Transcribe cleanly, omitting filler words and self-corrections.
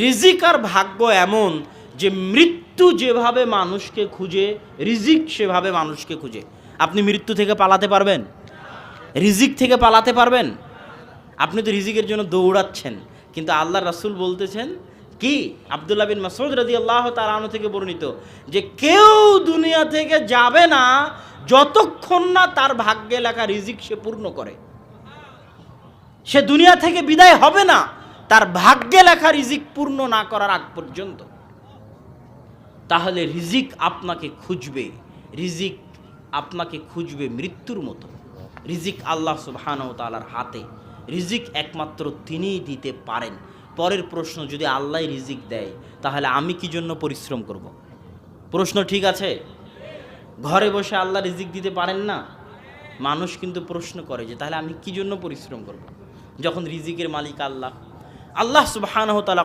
রিজিক আর ভাগ্য এমন যে মৃত্যু যেভাবে মানুষকে খুঁজে, রিজিক সেভাবে মানুষকে খুঁজে। আপনি মৃত্যু থেকে পালাতে পারবেন? রিজিক থেকে পালাতে পারবেন? আপনি তো রিজিকের জন্য দৌড়াচ্ছেন, কিন্তু আল্লাহর রাসূল বলতেছেন কি, আব্দুল্লাহ বিন মাসউদ রাদিয়াল্লাহু তাআলা আনহু থেকে বর্ণিত, যে কেউ দুনিয়া থেকে যাবে না যতক্ষণ না তার ভাগ্যে লেখা রিজিক সে পূর্ণ করে। সে দুনিয়া থেকে বিদায় হবে না তার ভাগ্যে লেখা রিজিক পূর্ণ না করার আগ পর্যন্ত। তাহলে রিজিক আপনাকে খুঁজবে, রিজিক আপনাকে খুঁজবে মৃত্যুর মতো। রিজিক আল্লাহ সুবহানাহু ওয়া তাআলার হাতে, রিজিক একমাত্র তিনিই দিতে পারেন। পরের প্রশ্ন, যদি আল্লাহ রিজিক দেয় তাহলে আমি কি জন্য পরিশ্রম করব? প্রশ্ন ঠিক আছে? ঘরে বসে আল্লাহ রিজিক দিতে পারেন না? মানুষ কিন্তু প্রশ্ন করে যে তাহলে আমি কি জন্য পরিশ্রম করব, যখন রিজিকের মালিক আল্লাহ। আল্লাহ সুবহানাহু ওয়া তাআলা